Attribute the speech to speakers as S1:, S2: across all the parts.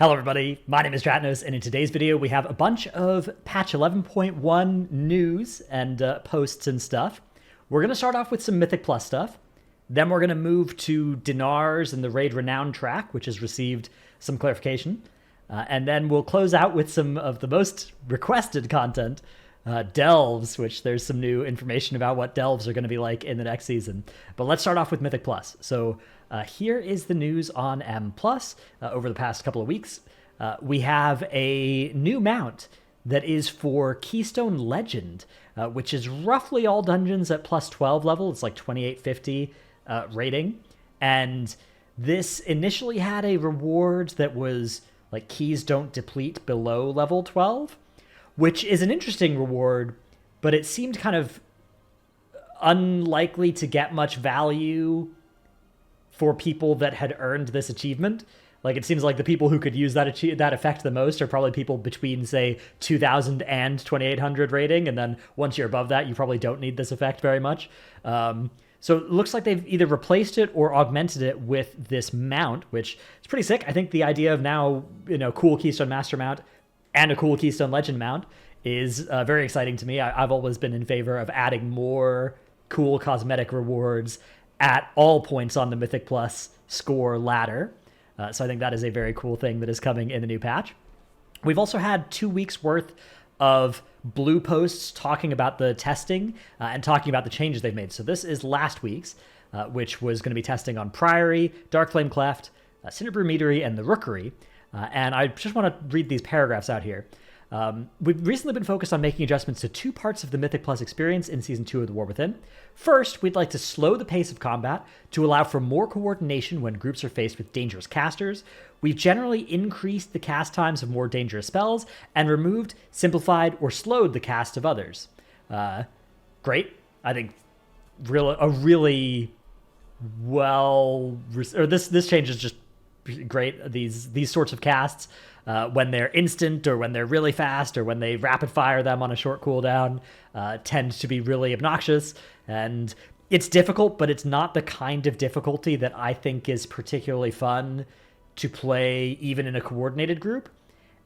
S1: Hello everybody, my name is Dratnos, and in today's video we have a bunch of patch 11.1 news and posts and stuff. We're going to start off with some Mythic Plus stuff, then we're going to move to Dinars and the raid Renown track, which has received some clarification, and then we'll close out with some of the most requested content, delves, which there's some new information about what delves are going to be like in the next season. But let's start off with Mythic Plus. So here is the news on M+. Over the past couple of weeks, we have a new mount that is for Keystone Legend, which is roughly all dungeons at plus 12 level. It's like 2850 rating. And this initially had a reward that was like keys don't deplete below level 12, which is an interesting reward, but it seemed kind of unlikely to get much value for people that had earned this achievement. Like, it seems like the people who could use that effect the most are probably people between, say, 2,000 and 2,800 rating, and then once you're above that, you probably don't need this effect very much. So it looks like they've either replaced it or augmented it with this mount, which is pretty sick. I think the idea of now, cool Keystone Master mount and a cool Keystone Legend mount is very exciting to me. I've always been in favor of adding more cool cosmetic rewards at all points on the Mythic Plus score ladder. So I think that is a very cool thing that is coming in the new patch. We've also had 2 weeks worth of blue posts talking about the testing and talking about the changes they've made. So this is last week's, which was going to be testing on Priory, Darkflame Cleft, Cinderbrew Meadery, and the Rookery. And I just want to read these paragraphs out here. We've recently been focused on making adjustments to two parts of the Mythic Plus experience in Season 2 of The War Within. First, we'd like to slow the pace of combat to allow for more coordination when groups are faced with dangerous casters. We've generally increased the cast times of more dangerous spells and removed, simplified, or slowed the cast of others. Great. I think this change is just great. These sorts of casts, when they're instant or when they're really fast or when they rapid fire them on a short cooldown, tend to be really obnoxious. And it's difficult, but it's not the kind of difficulty that I think is particularly fun to play even in a coordinated group.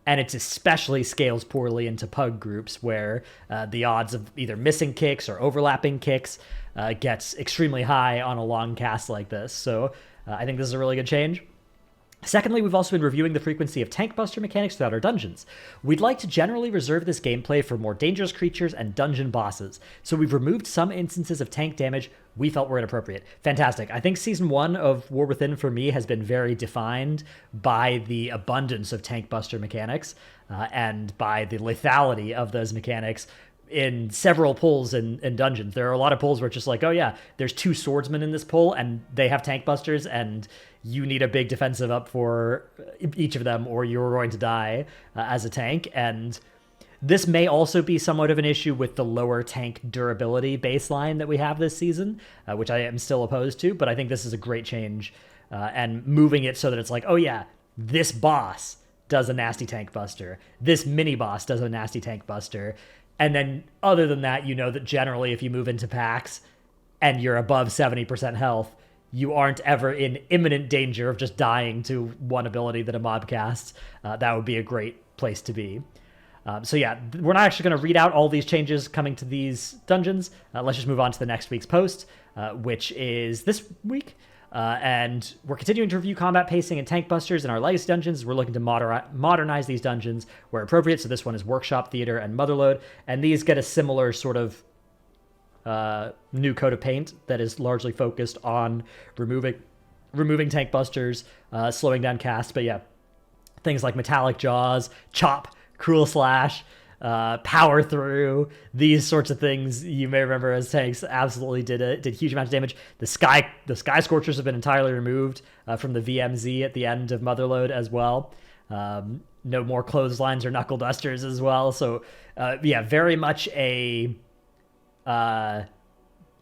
S1: And it especially scales poorly into pug groups where the odds of either missing kicks or overlapping kicks gets extremely high on a long cast like this. So I think this is a really good change. Secondly, we've also been reviewing the frequency of tank buster mechanics throughout our dungeons. We'd like to generally reserve this gameplay for more dangerous creatures and dungeon bosses, so we've removed some instances of tank damage we felt were inappropriate. Fantastic. I think Season 1 of War Within for me has been very defined by the abundance of tank buster mechanics and by the lethality of those mechanics in several pulls in dungeons. There are a lot of pulls where it's just like, oh yeah, there's two swordsmen in this pull and they have tank busters and you need a big defensive up for each of them or you're going to die as a tank. And this may also be somewhat of an issue with the lower tank durability baseline that we have this season, which I am still opposed to, but I think this is a great change and moving it so that it's like, oh yeah, this boss does a nasty tank buster. This mini boss does a nasty tank buster. And then other than that, you know that generally if you move into packs and you're above 70% health, you aren't ever in imminent danger of just dying to one ability that a mob casts. That would be a great place to be. So yeah, we're not actually going to read out all these changes coming to these dungeons. Let's just move on to the next week's post, which is this week. And we're continuing to review combat pacing and tank busters in our legacy dungeons. We're looking to modernize these dungeons where appropriate. So this one is Workshop, Theater, and Motherlode. And these get a similar sort of new coat of paint that is largely focused on removing tank busters, slowing down cast. But yeah, things like Metallic Jaws, Chop, Cruel Slash, Power Through, these sorts of things you may remember as tanks absolutely did huge amounts of damage. The Sky Scorchers have been entirely removed from the VMZ at the end of Motherlode as well. No more clotheslines or knuckle dusters as well. So yeah, very much a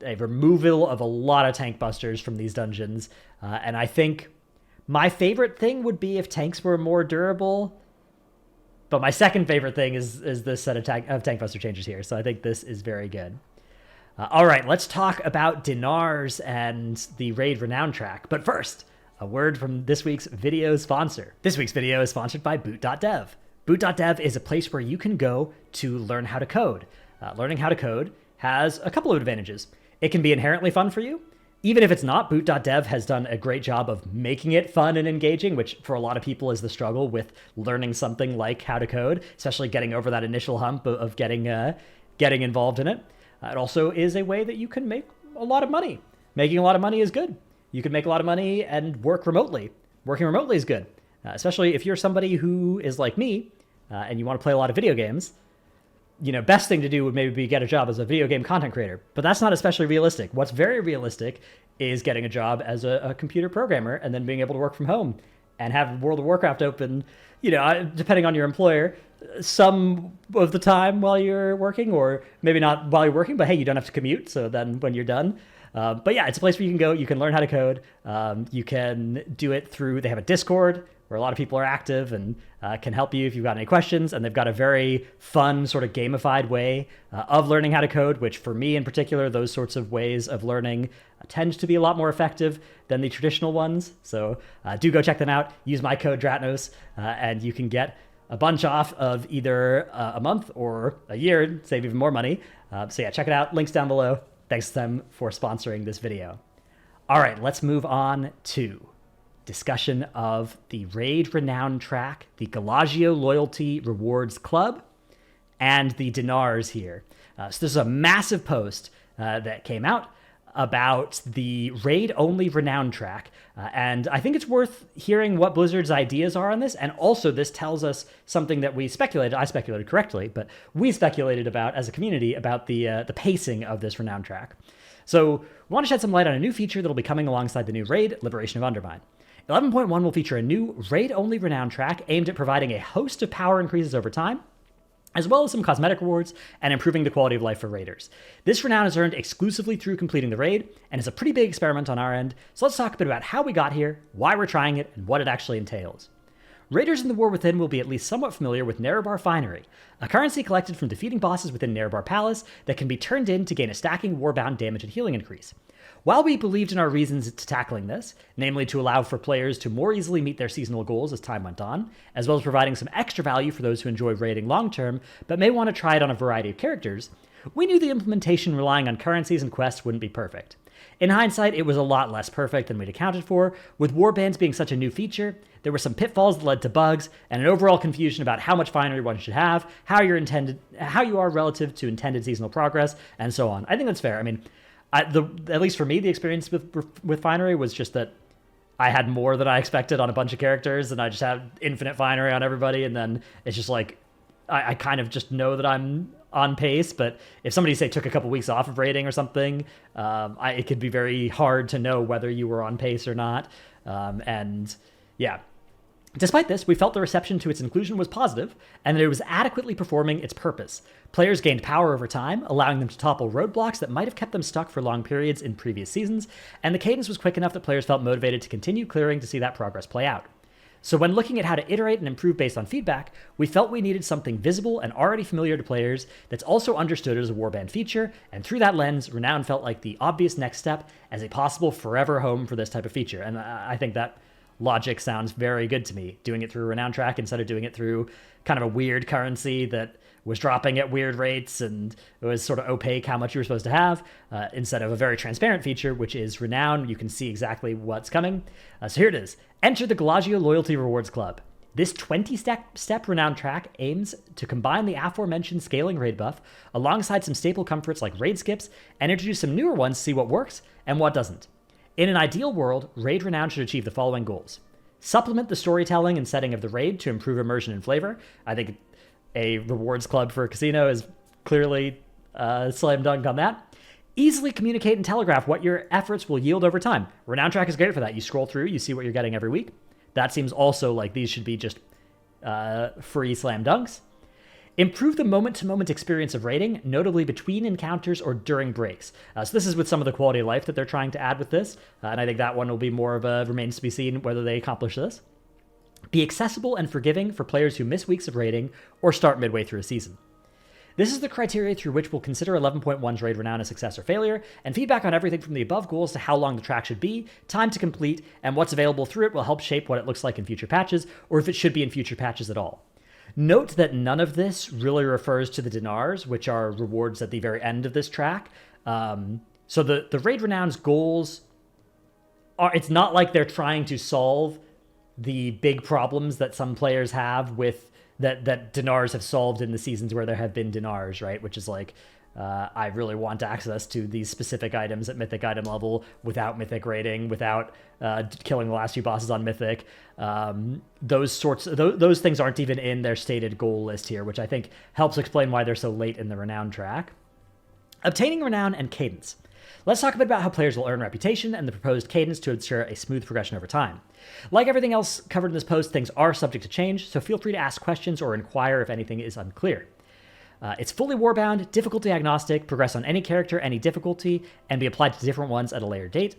S1: removal of a lot of tank busters from these dungeons. And I think my favorite thing would be if tanks were more durable. But my second favorite thing is this set of tank buster changes here. So I think this is very good. All right, let's talk about Dinars and the raid Renown track. But first, a word from this week's video sponsor. This week's video is sponsored by Boot.dev. Boot.dev is a place where you can go to learn how to code. Learning how to code has a couple of advantages. It can be inherently fun for you. Even if it's not, Boot.dev has done a great job of making it fun and engaging, which for a lot of people is the struggle with learning something like how to code, especially getting over that initial hump of getting involved in it. It also is a way that you can make a lot of money. Making a lot of money is good. You can make a lot of money and work remotely. Working remotely is good, especially if you're somebody who is like me and you want to play a lot of video games. Best thing to do would maybe be get a job as a video game content creator, but that's not especially realistic. What's very realistic is getting a job as a computer programmer and then being able to work from home and have World of Warcraft open, depending on your employer, some of the time while you're working, or maybe not while you're working, but hey, you don't have to commute. So then when you're done, but yeah, it's a place where you can go, you can learn how to code. You can do it through, they have a Discord where a lot of people are active and can help you if you've got any questions. And they've got a very fun sort of gamified way of learning how to code, which for me in particular, those sorts of ways of learning tend to be a lot more effective than the traditional ones. So do go check them out. Use my code Dratnos and you can get a bunch off of either a month or a year, save even more money. So yeah, check it out. Links down below. Thanks to them for sponsoring this video. All right, let's move on to discussion of the Raid Renown track, the Galagio Loyalty Rewards Club, and the Dinars here. So this is a massive post that came out about the raid-only Renown track, and I think it's worth hearing what Blizzard's ideas are on this, and also this tells us something that I speculated correctly, but we speculated about as a community about the pacing of this Renown track. So we want to shed some light on a new feature that'll be coming alongside the new raid, Liberation of Undermine. 11.1 will feature a new raid-only Renown track aimed at providing a host of power increases over time, as well as some cosmetic rewards and improving the quality of life for raiders. This Renown is earned exclusively through completing the raid, and is a pretty big experiment on our end, so let's talk a bit about how we got here, why we're trying it, and what it actually entails. Raiders in the War Within will be at least somewhat familiar with Nerebar Finery, a currency collected from defeating bosses within Nerebar Palace that can be turned in to gain a stacking warbound damage and healing increase. While we believed in our reasons to tackling this, namely to allow for players to more easily meet their seasonal goals as time went on, as well as providing some extra value for those who enjoy raiding long-term but may want to try it on a variety of characters, we knew the implementation relying on currencies and quests wouldn't be perfect. In hindsight, it was a lot less perfect than we'd accounted for. With warbands being such a new feature, there were some pitfalls that led to bugs, and an overall confusion about how much finery one should have, how you are relative to intended seasonal progress, and so on. I think that's fair. I mean, at least for me, the experience with finery was just that I had more than I expected on a bunch of characters, and I just had infinite finery on everybody, and then it's just like, I kind of just know that I'm on pace, but if somebody, say, took a couple weeks off of raiding or something, it could be very hard to know whether you were on pace or not, and yeah. Despite this, we felt the reception to its inclusion was positive, and that it was adequately performing its purpose. Players gained power over time, allowing them to topple roadblocks that might have kept them stuck for long periods in previous seasons, and the cadence was quick enough that players felt motivated to continue clearing to see that progress play out. So when looking at how to iterate and improve based on feedback, we felt we needed something visible and already familiar to players that's also understood as a warband feature, and through that lens, Renown felt like the obvious next step as a possible forever home for this type of feature, and I think that logic sounds very good to me, doing it through a Renown track instead of doing it through kind of a weird currency that was dropping at weird rates and it was sort of opaque how much you were supposed to have, instead of a very transparent feature, which is Renown. You can see exactly what's coming. So here it is. Enter the Galagio Loyalty Rewards Club. This 20-step Renown track aims to combine the aforementioned scaling raid buff alongside some staple comforts like raid skips and introduce some newer ones to see what works and what doesn't. In an ideal world, Raid Renown should achieve the following goals. Supplement the storytelling and setting of the raid to improve immersion and flavor. I think a rewards club for a casino is clearly a slam dunk on that. Easily communicate and telegraph what your efforts will yield over time. Renown track is great for that. You scroll through, you see what you're getting every week. That seems also like these should be just free slam dunks. Improve the moment-to-moment experience of raiding, notably between encounters or during breaks. So this is with some of the quality of life that they're trying to add with this, and I think that one will be more of a remains to be seen whether they accomplish this. Be accessible and forgiving for players who miss weeks of raiding or start midway through a season. This is the criteria through which we'll consider 11.1's Raid Renown a success or failure, and feedback on everything from the above goals to how long the track should be, time to complete, and what's available through it will help shape what it looks like in future patches, or if it should be in future patches at all. Note that none of this really refers to the Dinars, which are rewards at the very end of this track. So the Raid Renown's goals are, it's not like they're trying to solve the big problems that some players have with that Dinars have solved in the seasons where there have been Dinars, right? Which is like, I really want access to these specific items at Mythic item level without Mythic rating, without killing the last few bosses on Mythic. Those things aren't even in their stated goal list here, which I think helps explain why they're so late in the Renown track. Obtaining Renown and Cadence. Let's talk a bit about how players will earn reputation and the proposed cadence to ensure a smooth progression over time. Like everything else covered in this post, things are subject to change, so feel free to ask questions or inquire if anything is unclear. It's fully warbound, difficulty agnostic, progress on any character, any difficulty, and be applied to different ones at a later date.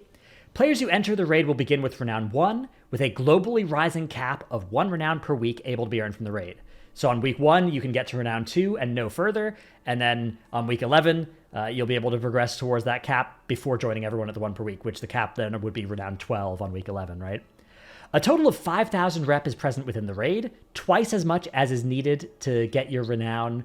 S1: Players who enter the raid will begin with Renown 1, with a globally rising cap of 1 Renown per week able to be earned from the raid. So on week 1, you can get to Renown 2 and no further, and then on week 11, you'll be able to progress towards that cap before joining everyone at the 1 per week, which the cap then would be Renown 12 on week 11, right? A total of 5,000 rep is present within the raid, twice as much as is needed to get your Renown,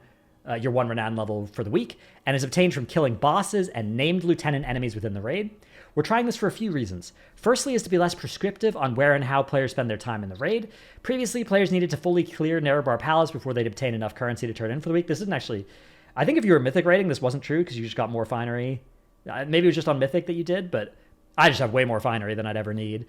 S1: your 1 Renown level for the week, and is obtained from killing bosses and named lieutenant enemies within the raid. We're trying this for a few reasons. Firstly is to be less prescriptive on where and how players spend their time in the raid. Previously, players needed to fully clear Nerebar Palace before they'd obtain enough currency to turn in for the week. This isn't actually... I think if you were Mythic raiding, this wasn't true because you just got more finery. Maybe it was just on Mythic that you did, but I just have way more finery than I'd ever need.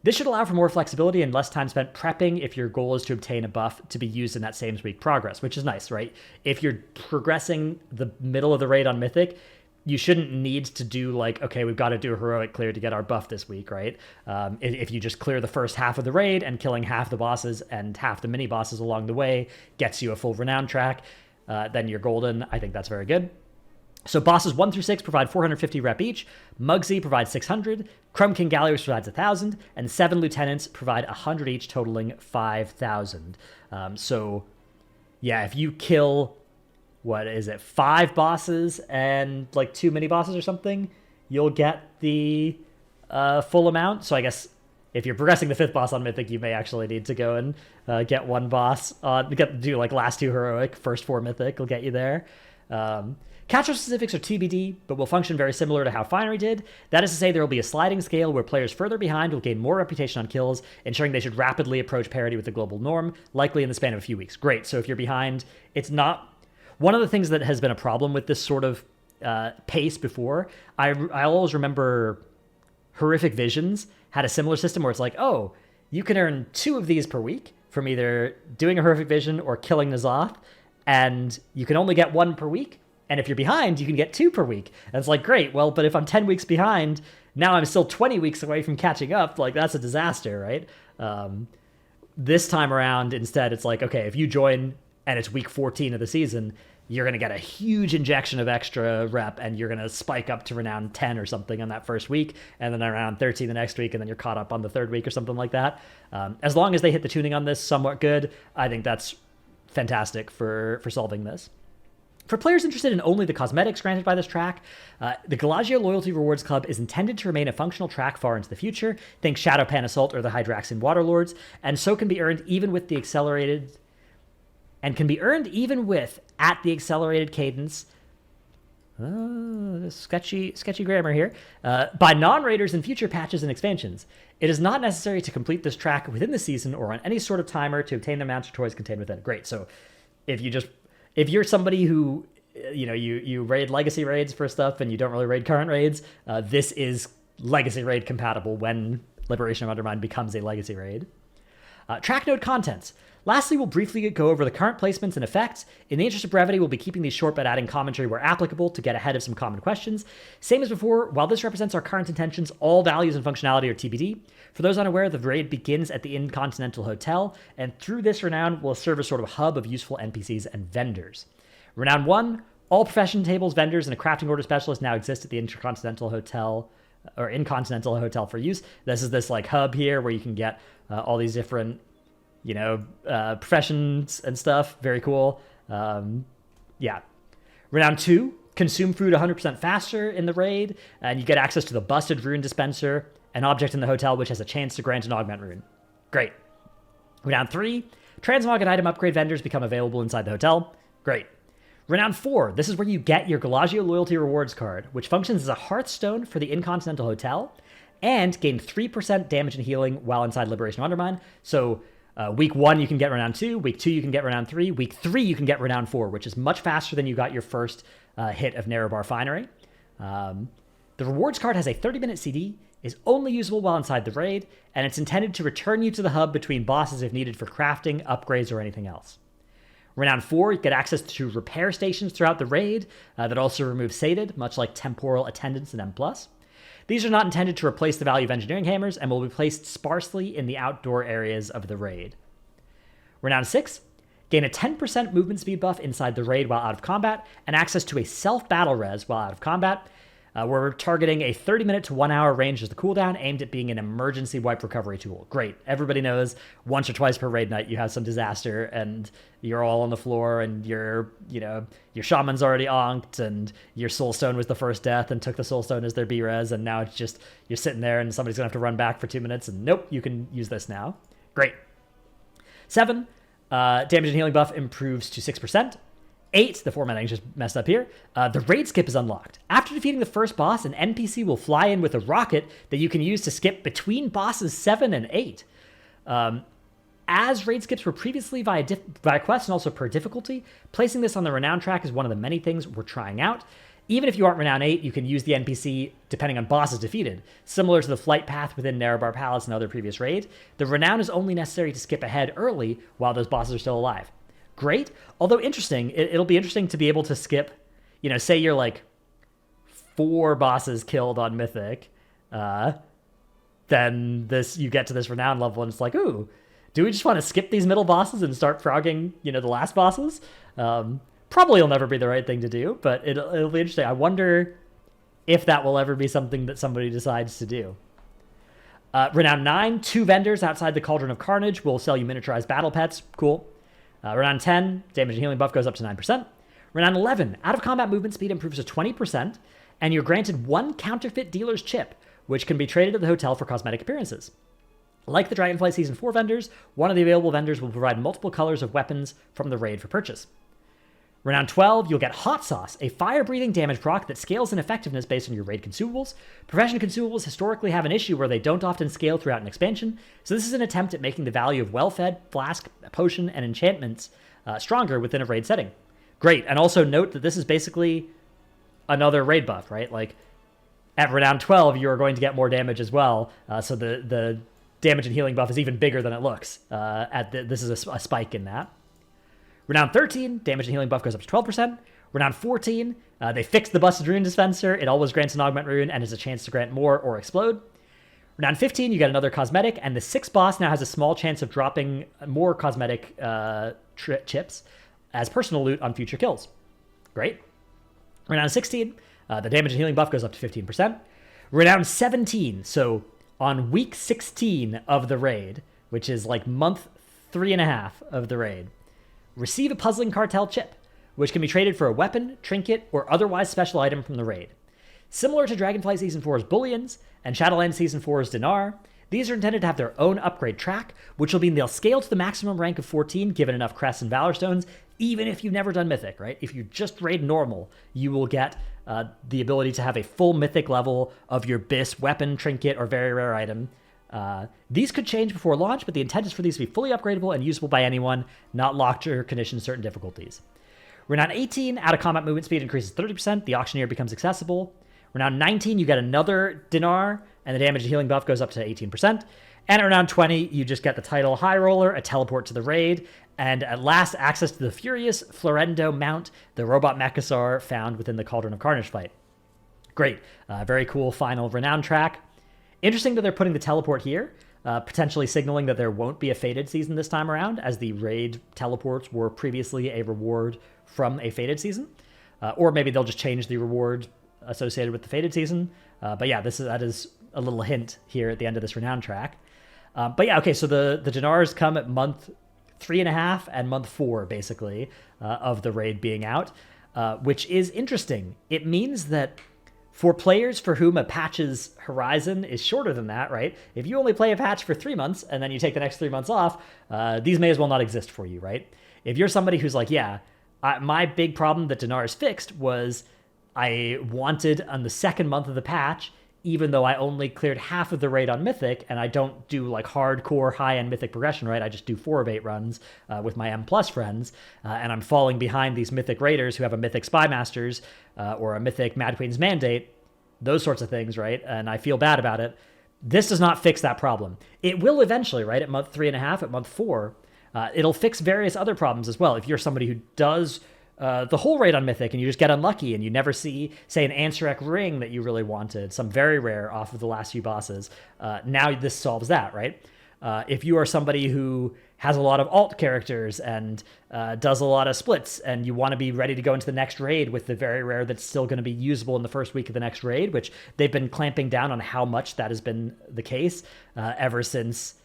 S1: This should allow for more flexibility and less time spent prepping if your goal is to obtain a buff to be used in that same week progress, which is nice, right? If you're progressing the middle of the raid on Mythic, you shouldn't need to do like, okay, we've got to do a heroic clear to get our buff this week, right? If you just clear the first half of the raid and killing half the bosses and half the mini bosses along the way gets you a full Renown track, then you're golden. I think that's very good. So bosses 1 through 6 provide 450 rep each, Mugsy provides 600, Chrome King Gallius provides 1,000, and 7 lieutenants provide 100 each, totaling 5,000. So yeah, if you kill, what is it, 5 bosses and like 2 mini bosses or something, you'll get the full amount. So I guess if you're progressing the 5th boss on Mythic, you may actually need to go and get 1 boss on, do like last 2 heroic, first 4 Mythic will get you there. Catcher specifics are TBD, but will function very similar to how Finery did. That is to say, there will be a sliding scale where players further behind will gain more reputation on kills, ensuring they should rapidly approach parity with the global norm, likely in the span of a few weeks. Great, so if you're behind, it's not... One of the things that has been a problem with this sort of pace before, I always remember Horrific Visions had a similar system where it's like, oh, you can earn 2 of these per week from either doing a Horrific Vision or killing N'Zoth, and you can only get 1 per week. And if you're behind, you can get 2 per week. And it's like, great, well, but if I'm 10 weeks behind, now I'm still 20 weeks away from catching up. Like, that's a disaster, right? This time around, instead, it's like, okay, if you join and it's week 14 of the season, you're going to get a huge injection of extra rep, and you're going to spike up to Renown 10 or something on that first week, and then around 13 the next week, and then you're caught up on the 3rd week or something like that. As long as they hit the tuning on this somewhat good, I think that's fantastic for solving this. For players interested in only the cosmetics granted by this track, the Galagio Loyalty Rewards Club is intended to remain a functional track far into the future, think Shadowpan Assault or the Hydraxian Waterlords, and so can be earned even with the accelerated... and can be earned even with, at the accelerated cadence... sketchy grammar here, by non-raiders in future patches and expansions. It is not necessary to complete this track within the season or on any sort of timer to obtain the amounts of toys contained within it. Great, so if you're somebody who, you raid legacy raids for stuff and you don't really raid current raids, this is legacy raid compatible when Liberation of Undermine becomes a legacy raid. Track node contents. Lastly, we'll briefly go over the current placements and effects. In the interest of brevity, we'll be keeping these short but adding commentary where applicable to get ahead of some common questions. Same as before, while this represents our current intentions, all values and functionality are TBD. For those unaware, the raid begins at the Intercontinental Hotel, and through this Renown will serve as sort of a hub of useful NPCs and vendors. Renown 1, all profession tables, vendors, and a crafting order specialist now exist at the Intercontinental Hotel, or Incontinental Hotel for use. This is this like hub here where you can get all these different professions and stuff. Very cool. Yeah. Renown 2, consume food 100% faster in the raid, and you get access to the busted rune dispenser, an object in the hotel which has a chance to grant an augment rune. Great. Renown 3, transmog and item upgrade vendors become available inside the hotel. Great. Renown 4, this is where you get your Galagio Loyalty Rewards card, which functions as a Hearthstone for the Incontinental Hotel, and gain 3% damage and healing while inside Liberation Undermine. So week 1, you can get Renown 2. Week 2, you can get Renown 3. Week 3, you can get Renown 4, which is much faster than you got your first hit of Narrowbar Finery. The rewards card has a 30-minute CD, is only usable while inside the raid, and it's intended to return you to the hub between bosses if needed for crafting, upgrades, or anything else. Renown 4, you get access to repair stations throughout the raid that also remove Sated, much like Temporal Attendance and M+. These are not intended to replace the value of Engineering Hammers and will be placed sparsely in the outdoor areas of the raid. Renown 6, gain a 10% movement speed buff inside the raid while out of combat, and access to a self-battle res while out of combat. We're targeting a 30-minute to 1 hour range as the cooldown, aimed at being an emergency wipe recovery tool. Great. Everybody knows once or twice per raid night you have some disaster and you're all on the floor and your shaman's already onked and your soulstone was the first death and took the soulstone as their B-res, and now it's just you're sitting there and somebody's gonna have to run back for 2 minutes and nope, you can use this now. Great. 7, damage and healing buff improves to 6%. 8, the formatting just messed up here. The raid skip is unlocked. After defeating the first boss, an NPC will fly in with a rocket that you can use to skip between bosses 7 and 8. As raid skips were previously via quest and also per difficulty, placing this on the Renown track is one of the many things we're trying out. Even if you aren't Renown 8, you can use the NPC depending on bosses defeated. Similar to the flight path within Narrowbar Palace and other previous raid, the Renown is only necessary to skip ahead early while those bosses are still alive. Great. Although interesting, it'll be interesting to be able to skip, say you're like 4 bosses killed on Mythic, then you get to this Renown level and it's like, ooh, do we just want to skip these middle bosses and start frogging, the last bosses? Probably will never be the right thing to do, but it'll be interesting. I wonder if that will ever be something that somebody decides to do. Renown 9, 2 vendors outside the Cauldron of Carnage will sell you miniaturized battle pets. Cool. Renown 10, damage and healing buff goes up to 9%. Renown 11, out-of-combat movement speed improves to 20%, and you're granted 1 counterfeit dealer's chip, which can be traded at the hotel for cosmetic appearances. Like the Dragonflight Season 4 vendors, one of the available vendors will provide multiple colors of weapons from the raid for purchase. Renown 12, you'll get Hot Sauce, a fire-breathing damage proc that scales in effectiveness based on your raid consumables. Profession consumables historically have an issue where they don't often scale throughout an expansion, so this is an attempt at making the value of well-fed, flask, potion, and enchantments stronger within a raid setting. Great, and also note that this is basically another raid buff, right? Like, at Renown 12, you're going to get more damage as well, so the damage and healing buff is even bigger than it looks. This is a spike in that. Renown 13, damage and healing buff goes up to 12%. Renown 14, they fixed the busted rune dispenser. It always grants an augment rune and has a chance to grant more or explode. Renown 15, you get another cosmetic, and the 6th boss now has a small chance of dropping more cosmetic chips as personal loot on future kills. Great. Renown 16, the damage and healing buff goes up to 15%. Renown 17, so on week 16 of the raid, which is like month 3.5 of the raid, receive a Puzzling Cartel chip, which can be traded for a weapon, trinket, or otherwise special item from the raid. Similar to Dragonflight Season 4's Bullions and Shadowlands Season 4's Dinar, these are intended to have their own upgrade track, which will mean they'll scale to the maximum rank of 14 given enough crests and Valor Stones, even if you've never done Mythic, right? If you just raid normal, you will get the ability to have a full Mythic level of your BIS weapon, trinket, or very rare item. These could change before launch, but the intent is for these to be fully upgradable and usable by anyone, not locked or conditioned to certain difficulties. Renown 18, out-of-combat movement speed increases 30%. The Auctioneer becomes accessible. Renown 19, you get another Dinar, and the damage and healing buff goes up to 18%. And at Renown 20, you just get the title High Roller, a teleport to the raid, and at last, access to the Furious Florendo mount, the robot Mechasaur found within the Cauldron of Carnage fight. Great. Very cool final Renown track. Interesting that they're putting the teleport here, potentially signaling that there won't be a Fated season this time around, as the raid teleports were previously a reward from a Fated season. Or maybe they'll just change the reward associated with the Fated season. But yeah, that is a little hint here at the end of this Renown track. But yeah, okay, so the Dinars come at month 3.5 and month 4, basically, of the raid being out. which is interesting. It means that for players for whom a patch's horizon is shorter than that, right? If you only play a patch for 3 months and then you take the next 3 months off, these may as well not exist for you, right? If you're somebody who's like, yeah, my big problem that Dinars fixed was I wanted on the second month of the patch, even though I only cleared half of the raid on Mythic, and I don't do like hardcore high-end Mythic progression, right? I just do 4 of 8 runs with my M+ friends, and I'm falling behind these Mythic raiders who have a Mythic Spy Masters or a Mythic Mad Queen's Mandate, those sorts of things, right? And I feel bad about it. This does not fix that problem. It will eventually, right? At month 3.5, at month 4, it'll fix various other problems as well. If you're somebody who does the whole raid on Mythic and you just get unlucky and you never see, say, an Ansarek ring that you really wanted, some very rare off of the last few bosses, now this solves that, right? If you are somebody who has a lot of alt characters and does a lot of splits and you want to be ready to go into the next raid with the very rare that's still going to be usable in the first week of the next raid, which they've been clamping down on how much that has been the case ever since.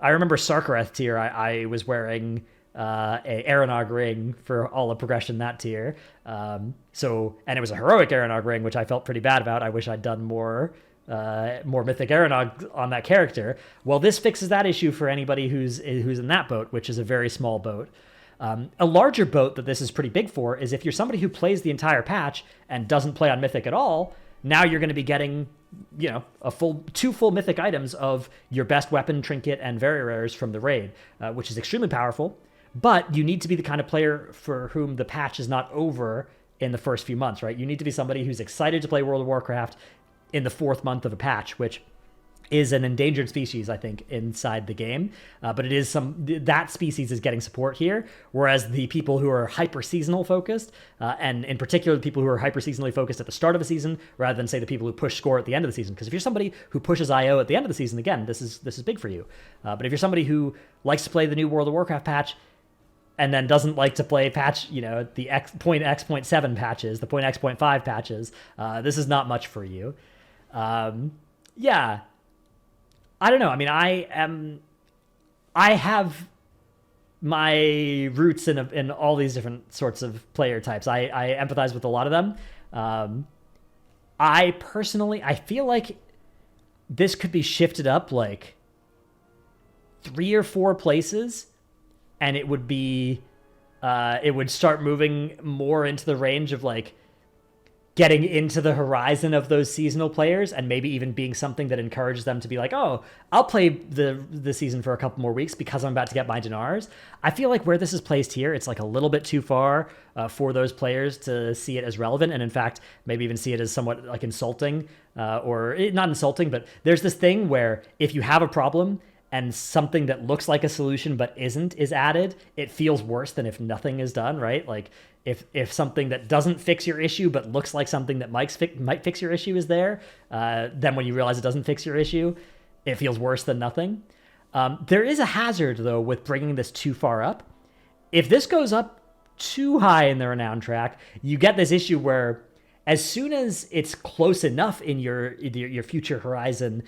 S1: I remember Sarkareth tier, I was wearing a Aeronog ring for all of progression that tier. And it was a heroic Aeronog ring, which I felt pretty bad about. I wish I'd done more Mythic Aeronog on that character. Well, this fixes that issue for anybody who's in that boat, which is a very small boat. A larger boat that this is pretty big for is if you're somebody who plays the entire patch and doesn't play on Mythic at all. Now you're going to be getting, two full Mythic items of your best weapon, trinket, and very rares from the raid, which is extremely powerful. But you need to be the kind of player for whom the patch is not over in the first few months, right? You need to be somebody who's excited to play World of Warcraft in the 4th month of a patch, which is an endangered species, I think, inside the game. But it is that species is getting support here, whereas the people who are hyper-seasonal focused, and in particular the people who are hyper-seasonally focused at the start of a season, rather than, say, the people who push score at the end of the season. Because if you're somebody who pushes IO at the end of the season, again, this is big for you. But if you're somebody who likes to play the new World of Warcraft patch, and then doesn't like to play patch, the X.7 patches, the X.5 patches, this is not much for you. Yeah. I don't know. I mean, I have my roots in all these different sorts of player types. I empathize with a lot of them. I feel like this could be shifted up like 3 or 4 places, and it would be, it would start moving more into the range of like getting into the horizon of those seasonal players, and maybe even being something that encourages them to be like, oh, I'll play the season for a couple more weeks because I'm about to get my Dinars. I feel like where this is placed here, it's like a little bit too far for those players to see it as relevant, and in fact, maybe even see it as somewhat like insulting, or not insulting, but there's this thing where if you have a problem and something that looks like a solution but isn't is added, it feels worse than if nothing is done, right? Like if something that doesn't fix your issue but looks like something that might fix your issue is there, then when you realize it doesn't fix your issue, it feels worse than nothing. There is a hazard, though, with bringing this too far up. If this goes up too high in the Renown track, you get this issue where as soon as it's close enough in your future horizon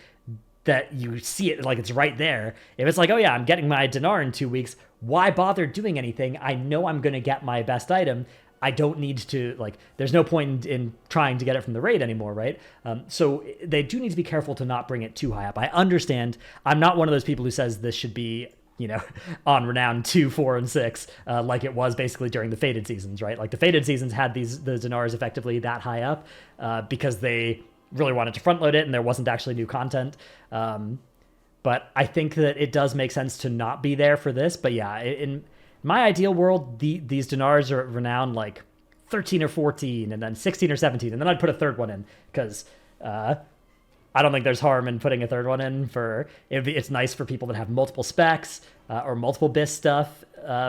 S1: that you see it like it's right there. If it's like, oh yeah, I'm getting my Dinar in 2 weeks, why bother doing anything? I know I'm going to get my best item. I don't need to, like, there's no point in trying to get it from the raid anymore, right? So they do need to be careful to not bring it too high up. I understand. I'm not one of those people who says this should be, on Renown 2, 4, and 6, like it was basically during the Fated seasons, right? Like the Fated seasons had the Dinars effectively that high up because they really wanted to front load it and there wasn't actually new content. But I think that it does make sense to not be there for this. But yeah, in my ideal world, these Dinars are at Renown like 13 or 14 and then 16 or 17. And then I'd put a third one in because I don't think there's harm in putting a third one in. It's nice for people that have multiple specs or multiple BIS stuff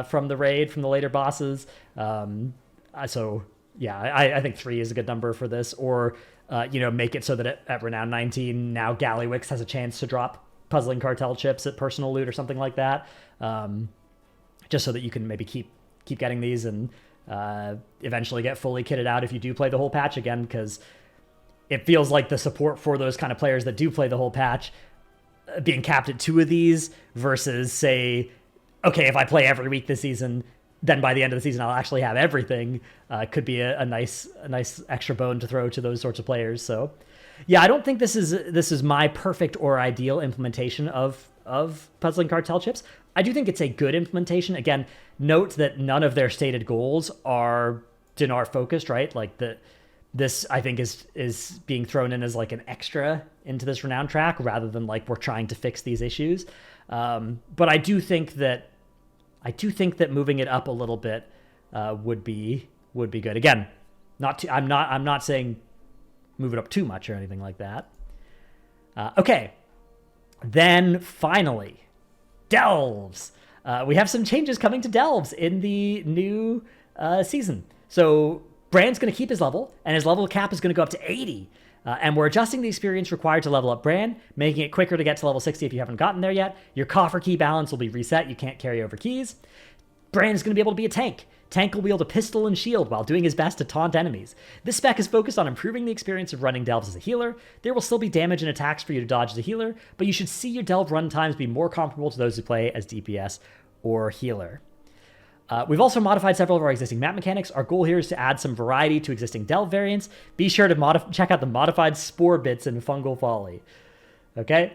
S1: from the raid, from the later bosses. So yeah, I think 3 is a good number for this. Or make it so that at Renown 19, now Gallywix has a chance to drop Puzzling Cartel chips at personal loot or something like that, just so that you can maybe keep getting these and eventually get fully kitted out if you do play the whole patch again, because it feels like the support for those kind of players that do play the whole patch being capped at 2 of these versus, say, okay, if I play every week this season, then by the end of the season, I'll actually have everything. Could be a nice extra bone to throw to those sorts of players. So, yeah, I don't think this is my perfect or ideal implementation of Puzzling Cartel chips. I do think it's a good implementation. Again, note that none of their stated goals are Dinar focused, right? Like this I think is being thrown in as like an extra into this Renown track rather than like we're trying to fix these issues. But I do think that moving it up a little bit would be good. Again, I'm not saying move it up too much or anything like that. Okay, then finally, delves. We have some changes coming to delves in the new season. So Bran's going to keep his level, and his level cap is going to go up to 80. And we're adjusting the experience required to level up Bran, making it quicker to get to level 60 if you haven't gotten there yet. Your coffer key balance will be reset. You can't carry over keys. Bran is going to be able to be a tank. Tank will wield a pistol and shield while doing his best to taunt enemies. This spec is focused on improving the experience of running delves as a healer. There will still be damage and attacks for you to dodge as a healer, but you should see your delve run times be more comparable to those who play as DPS or healer. We've also modified several of our existing map mechanics. Our goal here is to add some variety to existing delve variants. Be sure to check out the modified spore bits in Fungal Folly. Okay?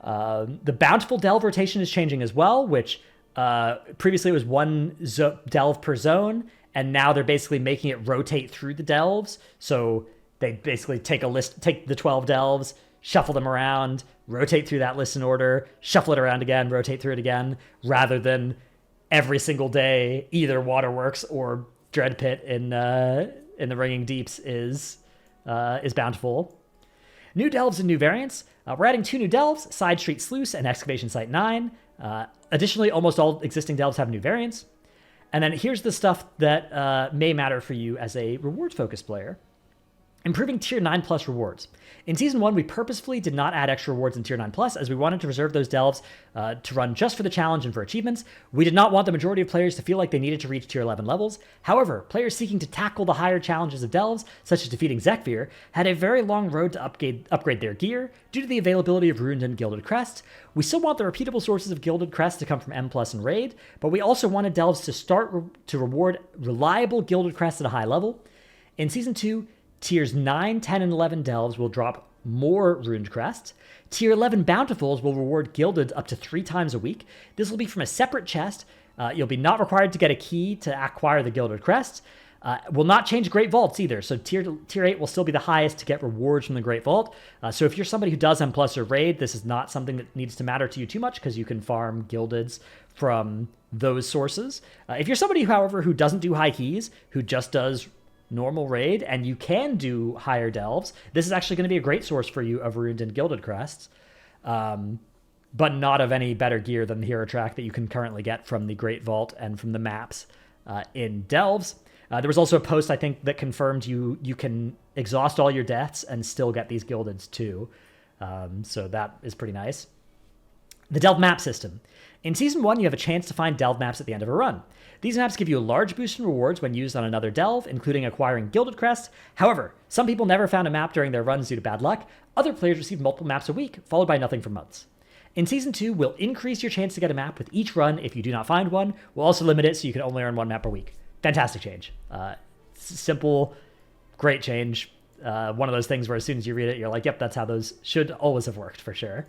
S1: The bountiful delve rotation is changing as well, which previously it was one delve per zone, and now they're basically making it rotate through the delves. So they basically take the 12 delves, shuffle them around, rotate through that list in order, shuffle it around again, rotate through it again, rather than every single day either Waterworks or Dread Pit in the Ringing Deeps is bountiful. New delves and new variants. We're adding 2 new delves, Side Street Sluice and Excavation Site 9. Additionally, almost all existing delves have new variants. And then here's the stuff that may matter for you as a rewards-focused player. Improving Tier 9 Plus rewards. In Season 1, we purposefully did not add extra rewards in Tier 9 Plus as we wanted to reserve those delves to run just for the challenge and for achievements. We did not want the majority of players to feel like they needed to reach Tier 11 levels. However, players seeking to tackle the higher challenges of delves, such as defeating Zekfir, had a very long road to upgrade their gear due to the availability of Ruined and Gilded Crests. We still want the repeatable sources of Gilded Crests to come from M Plus and Raid, but we also wanted delves to start to reward reliable Gilded Crests at a high level. In Season 2, Tiers 9, 10, and 11 delves will drop more Ruined Crests. Tier 11 bountifuls will reward gilded up to 3 times a week. This will be from a separate chest. You'll be not required to get a key to acquire the Gilded Crests. Will not change Great Vaults either. So tier 8 will still be the highest to get rewards from the Great Vault. So if you're somebody who does M Plus or Raid, this is not something that needs to matter to you too much because you can farm Gildeds from those sources. If you're somebody, however, who doesn't do high keys, who just does normal Raid, and you can do higher delves, this is actually going to be a great source for you of Ruined and Gilded Crests, but not of any better gear than the hero track that you can currently get from the Great Vault and from the maps in delves. There was also a post, I think, that confirmed you can exhaust all your deaths and still get these Gildeds too, so that is pretty nice. The delve map system. In Season 1, you have a chance to find delve maps at the end of a run. These maps give you a large boost in rewards when used on another delve, including acquiring Gilded Crests. However, some people never found a map during their runs due to bad luck. Other players received multiple maps a week, followed by nothing for months. In Season 2, we'll increase your chance to get a map with each run if you do not find one. We'll also limit it so you can only earn 1 map per week. Fantastic change. Simple, great change. One of those things where as soon as you read it, you're like, yep, that's how those should always have worked for sure.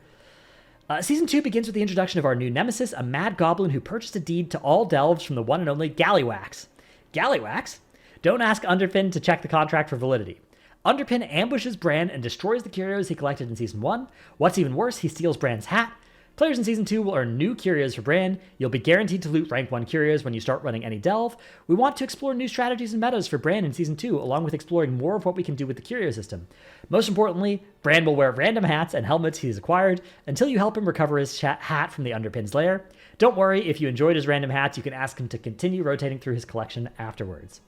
S1: Season 2 begins with the introduction of our new nemesis, a mad goblin who purchased a deed to all delves from the one and only Gallywax. Gallywax? Don't ask Underpin to check the contract for validity. Underpin ambushes Bran and destroys the curios he collected in Season 1. What's even worse, he steals Bran's hat. Players in Season 2 will earn new curios for Bran. You'll be guaranteed to loot rank 1 curios when you start running any delve. We want to explore new strategies and metas for Bran in Season 2, along with exploring more of what we can do with the curio system. Most importantly, Bran will wear random hats and helmets he's acquired until you help him recover his hat from the Underpin's lair. Don't worry, if you enjoyed his random hats, you can ask him to continue rotating through his collection afterwards.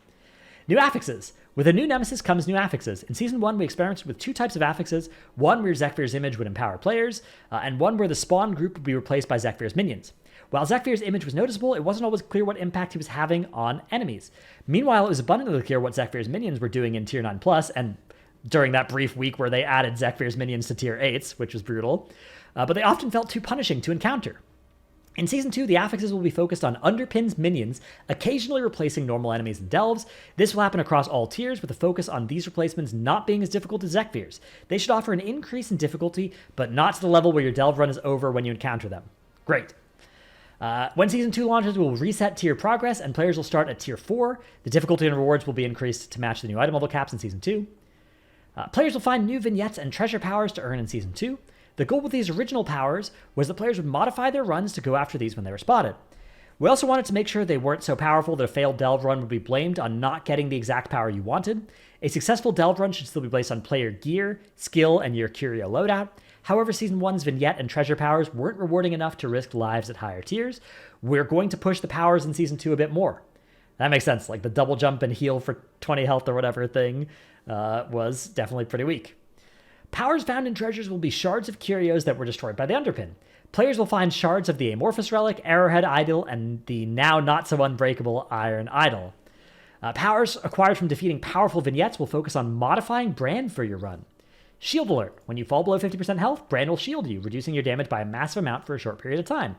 S1: New affixes. With a new nemesis comes new affixes. In Season 1, we experimented with 2 types of affixes, one where Zekfir's image would empower players, and one where the spawn group would be replaced by Zekfir's minions. While Zekfir's image was noticeable, it wasn't always clear what impact he was having on enemies. Meanwhile, it was abundantly clear what Zekfir's minions were doing in Tier 9 Plus, and during that brief week where they added Zekfir's minions to Tier 8s, which was brutal, but they often felt too punishing to encounter. In Season 2, the affixes will be focused on Underpin's minions, occasionally replacing normal enemies and delves. This will happen across all tiers, with a focus on these replacements not being as difficult as Zekvir's. They should offer an increase in difficulty, but not to the level where your delve run is over when you encounter them. Great. When Season 2 launches, we will reset tier progress, and players will start at Tier 4. The difficulty and rewards will be increased to match the new item level caps in Season 2. Players will find new vignettes and treasure powers to earn in Season 2. The goal with these original powers was that players would modify their runs to go after these when they were spotted. We also wanted to make sure they weren't so powerful that a failed delve run would be blamed on not getting the exact power you wanted. A successful delve run should still be based on player gear, skill, and your curio loadout. However, Season 1's vignette and treasure powers weren't rewarding enough to risk lives at higher tiers. We're going to push the powers in Season 2 a bit more. That makes sense, like the double jump and heal for 20 health or whatever thing was definitely pretty weak. Powers found in treasures will be shards of curios that were destroyed by the Underpin. Players will find shards of the Amorphous Relic, Arrowhead Idol, and the now not-so-unbreakable Iron Idol. Powers acquired from defeating powerful vignettes will focus on modifying Brand for your run. Shield Alert. When you fall below 50% health, Brand will shield you, reducing your damage by a massive amount for a short period of time.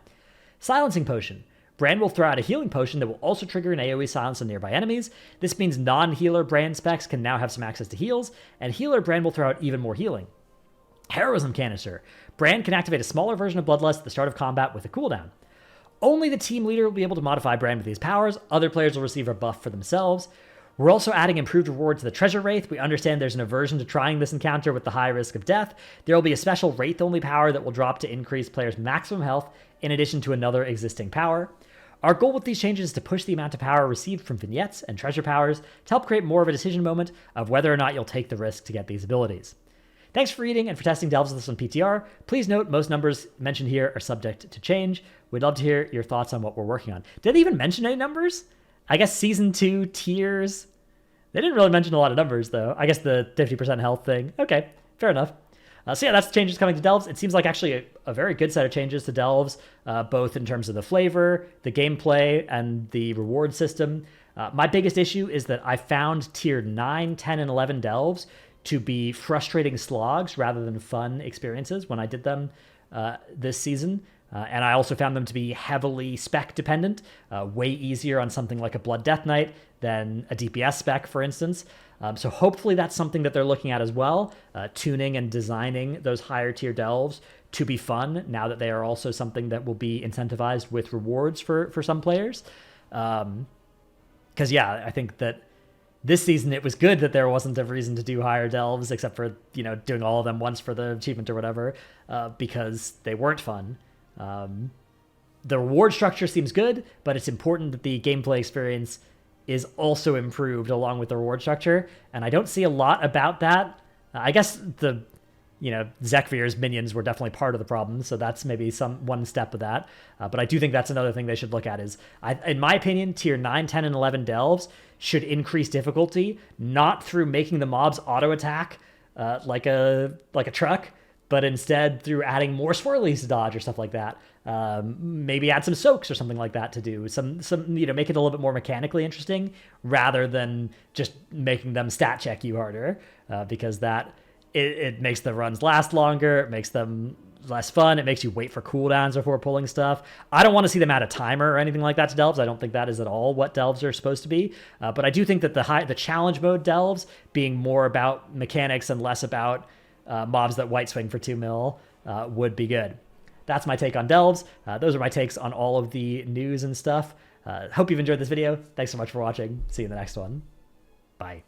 S1: Silencing Potion. Brand will throw out a healing potion that will also trigger an AoE silence on nearby enemies. This means non-healer Brand specs can now have some access to heals, and healer Brand will throw out even more healing. Heroism Canister. Brand can activate a smaller version of Bloodlust at the start of combat with a cooldown. Only the team leader will be able to modify Brand with these powers. Other players will receive a buff for themselves. We're also adding improved reward to the Treasure Wraith. We understand there's an aversion to trying this encounter with the high risk of death. There will be a special Wraith-only power that will drop to increase players' maximum health, in addition to another existing power. Our goal with these changes is to push the amount of power received from vignettes and treasure powers to help create more of a decision moment of whether or not you'll take the risk to get these abilities. Thanks for reading and for testing delves with us on PTR. Please note most numbers mentioned here are subject to change. We'd love to hear your thoughts on what we're working on. Did they even mention any numbers? I guess Season 2 tiers. They didn't really mention a lot of numbers, though. I guess the 50% health thing. Okay, fair enough. So yeah, that's the changes coming to delves. It seems like actually a very good set of changes to delves, both in terms of the flavor, the gameplay, and the reward system. My biggest issue is that I found tier 9, 10, and 11 delves to be frustrating slogs rather than fun experiences when I did them this season. And I also found them to be heavily spec dependent, way easier on something like a Blood Death Knight than a DPS spec, for instance. So hopefully that's something that they're looking at as well, tuning and designing those higher tier delves to be fun, now that they are also something that will be incentivized with rewards for some players. Because yeah, I think that this season it was good that there wasn't a reason to do higher delves, except for, you know, doing all of them once for the achievement or whatever, because they weren't fun. The reward structure seems good, but it's important that the gameplay experience is also improved along with the reward structure, and I don't see a lot about that. I guess Zekvir's minions were definitely part of the problem, so that's maybe one step of that. But I do think that's another thing they should look at is, in my opinion, tier 9, 10, and 11 delves should increase difficulty, not through making the mobs auto-attack like a truck, but instead through adding more swirlies to dodge or stuff like that. Maybe add some soaks or something like that to do some make it a little bit more mechanically interesting rather than just making them stat check you harder, because that it makes the runs last longer, it makes them less fun, it makes you wait for cooldowns before pulling stuff. I don't want to see them add a timer or anything like that to delves. I don't think that is at all what delves are supposed to be, but I do think that the challenge mode delves being more about mechanics and less about mobs that white swing for 2 mil would be good. That's my take on delves. Those are my takes on all of the news and stuff. Hope you've enjoyed this video. Thanks so much for watching. See you in the next one. Bye.